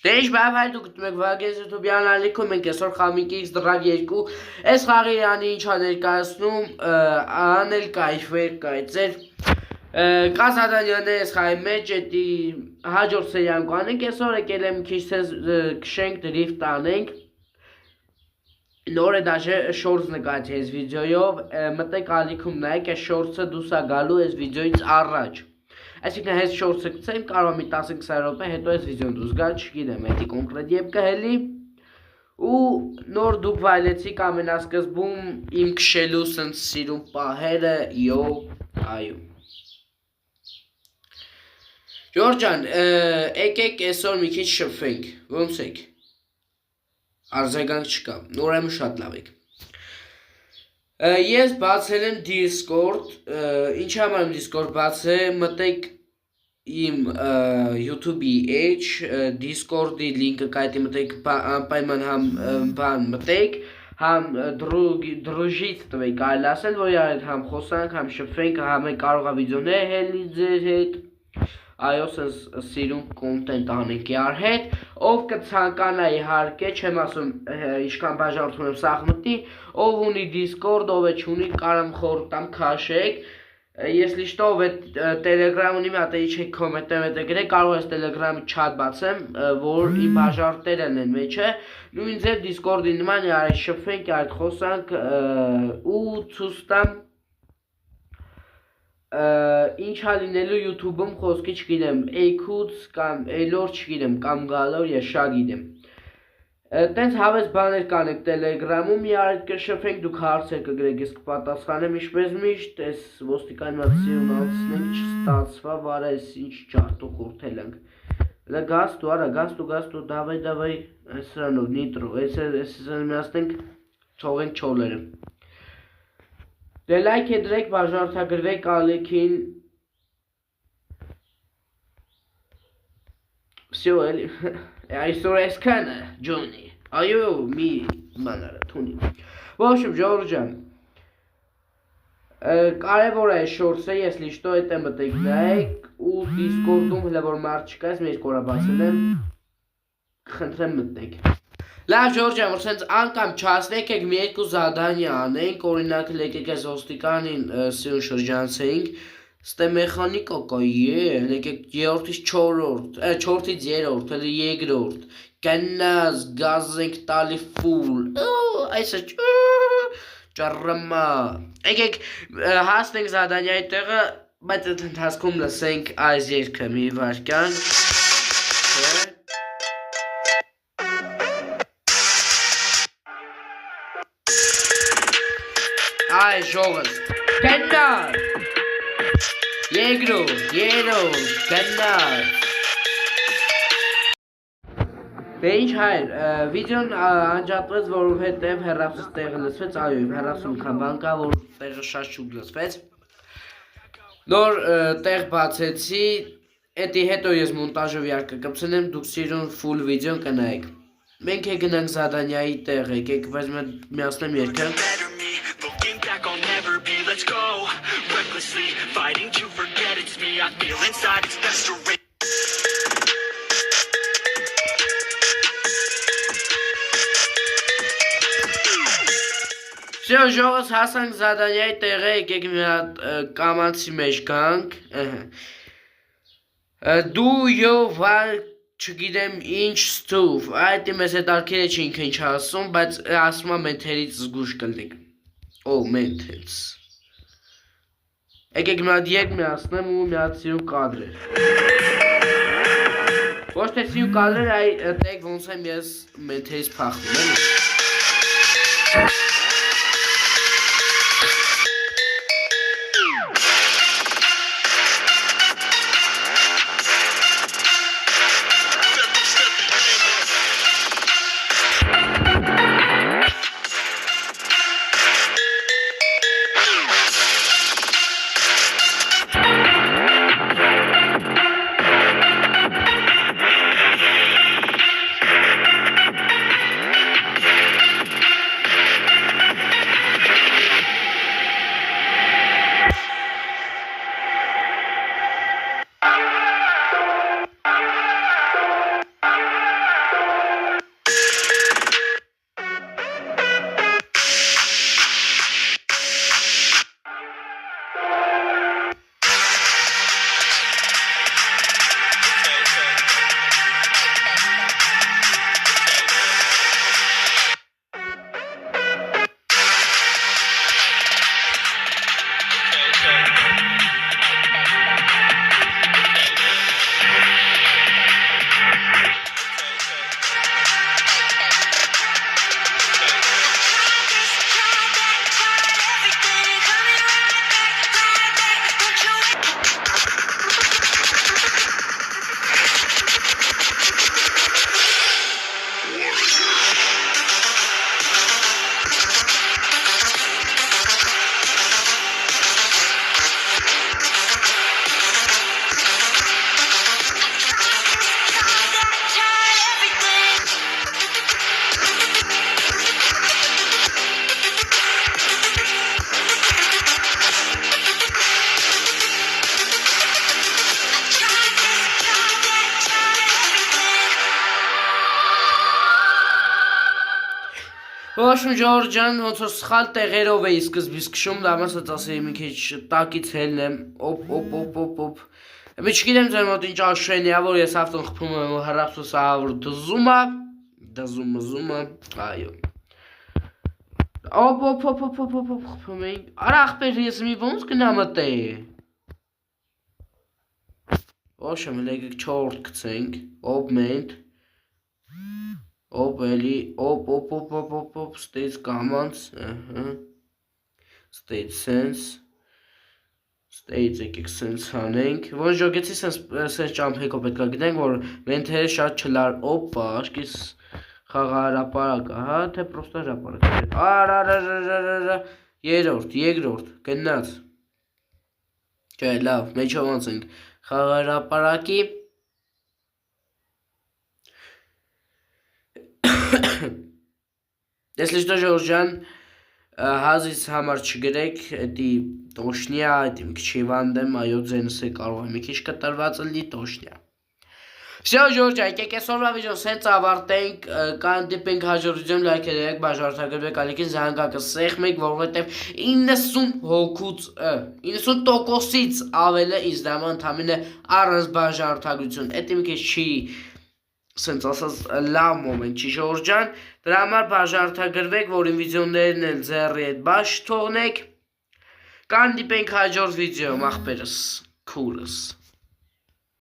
Դեж բավարար դուք դուք վագես YouTube-յան ալիքում ենք այսօր խամիկի X-Drag 2 այս խաղի անի ինչ ա ներկայացնում անել կայֆեր կայծեր կազադանյանը այս խաղի մեջ էդի հաջորդ սերիան կանենք այսօր եկել եմ քիչ քշենք դրիֆտ անենք նոր է դաժե շորտս նկատի այս վիդեոյով մտեք ալիքում նայեք այս շորտսը դուրս է գալու այս վիդեոից առաջ Այսինքն հենց շորտսը գցեմ, կարող եմ 10-20 րոպե հետո այս վիդեոն դուրս գալ, չգիտեմ, էդի կոնկրետ երբ կհելի ու նոր դուք վայելեցիք ամենասկզբում իմ քշելու սենց սիրուն պահերը, այո Ժորժ ջան, եկեք այսօր մի քիչ շփվենք, ոնց եք Արձագանք չկա, ուրեմն շատ լավ եք Ես բացել եմ Discord, ինչ համար եմ Discord բացել, մտեք իմ YouTube-ի էջ, Discord-ի լինկը կայտի մտեք անպայման համ մտեք, համ դրուժից տվեք այլ ասել, որ համ խոսանք, համ շփվենք, համ կարող է վիդեոներ հելի ձեր հետ Այո, սենց սիրուն կոնտենտ անենք յար հետ, ով կցանկանա իհարկե, չեմ ասում ինչքան բաժանորդում եմ սաղմտի, ով ունի Discord, ով է չունի, կարամ խորտամ քաշեք, ես լիշտո ով է Telegram ունի, մատը իչ եք կոմենտեմ է գրեք, կարող ես Telegram-ի չատ բացեմ, որ իմ բաժանորդներն են մեջը, նույն ձև Discord-ի նման յար շփվենք, յար խոսանք ու ցույց տամ Ինչ ա լինելու YouTube-ում խոսքի չգիտեմ, էյքուց կամ էյլոր չգիտեմ, կամ գալոր ես շա գիտեմ Տենց հավես բաներ կանեք Telegram-ում, իար կշփենք դուք հարցեր կգրեք, ես կպատասխանեմ ինչպես միշտ, այս ոստիկանի մատսիրուն անցնենք չստացվա, վար այս ինչ ճարտու խորթել ենք Գաստու, արա, գաստու, դավայ, այս սրանով, նիտրո, այս միասնենք չողենք չոլերը Դե լայք է դրեք բաժանորդագրվեք ալիքին Всё, էլի Այսօր այսքանը, ջոնի Այո, մի մանարը, թունի Ոչմ, Ժորժ ջան Կարևոր է շորտսը, ես լիշտո էտ է մտեք նայեք ու Discord-ում հլը որ մարդ չկա, ես մեր կորաբացել եմ Խնդրեմ մտնեք Լավ Ժորժ ջան, որ սենց անգամ չասնեք եք մի երկու զադանյա անենք, օրինակ եկեք այս ոստիկանին սիրուն շրջանցեինք, ստե մեխանիկա կա, եկեք երորդից չորդից երորդ, հլի երկրորդ, կեննազ, գազ ենք տալի ֆուլ, այսը ճարրմա, եկեք հասնենք զադանյայի տեղը, բայց այդ ընթացքում լսենք այս երկը մի վարկյան, Այ ժողս, կեննար, երորդ, կեննար Դե ինչ հայր, վիդեոն անջատվեց, որովհետև հեռապսից տեղը լսվեց, այո, հեռապսում կան բան կա, որ տեղը շատ շուտ լսվեց Նոր տեղ բացեցի, էդի հետո ես մոնտաժով յար կկպցնեմ, դուք սիրուն ֆուլ վիդեոն կնայեք Մենք է գնանք զադանյայի տեղ, եկեք միասնեմ երկը Let's go, recklessly fighting to forget it's me. I feel inside it's best to rate. Всё, ժողս հասանք զադանյայի տեղը, եկեք մի հատ կամանցի մեջ գանք Դու յովար չգիտեմ ինչ ստուվ, այդ իմ ես էտ արկերը չինք ինչ ասում, բայց ասում է մենթերից զգուշ կլնեք մենթերից Եկեք մի հատ երկ միասնեմ ու մի հատ սիրուն կադրեր Ոչ թե սիրուն կադրեր, այ տեք ոնց եմ ես մենթերից պախվում եմ Ոչմ Ժորժ ջան, ոնց որ սխալ տեղերով էի սկզբից քշում, դա մասած ասեի մի քիչ տակից հելնեմ, օպ։ Մի չգիտեմ ձեր մոտ ինչ աշեն է, որ ես ավտոն խփում եմ ու հրապսուս ահավոր դզումը, այո։ Օպ, խփում էի։ Արա ախպեր ես մի ոնց գնամ ըտե։ Ոչմ եկեք 4 գցենք, օպ մենտ։ Օպ էլի, օպ, state commands, state sense, state եկեք sense հանենք, ոնց ժոգեցի sense ճամփեքով պետք է գնենք, որ մենթերը շատ չլար, օպա, աշկիս խաղահարապարակ, հա, թե պրոստա հրապարակ, արա, երկրորդ, գնաց, չէ, լավ, մեջով անցենք, խաղահարապարակի, Если что, Ժորժան, հազից համար չգրեք, էդի տոշնյա, էդի մի քիչ հիվանդեմ, այո ձենս է կարող է մի քիչ կտրված լի տոշնյա։ Всё, Ժորժ, եկեք այսօրվա վիդեոն սենց ավարտենք, կհանդիպենք հաջորդ վիդեոյում, լայք դրեք, բաժանորդագրվեք, ալիքին զանգակը սեղմեք, որովհետև 90%-ից ավելը իզդամը ընդամենը առանց բաժանորդագրություն, էդի մի քիչ չի սենց ասած լավ մոմենտ չի Ժորժ ջան, դրա համար բաժանորդագրվեք, որ իմ վիդեոներն էլ ձեռի հետ բաş թողնեք, կհանդիպենք հաջորդ վիդեոյում ախպերս, քուրս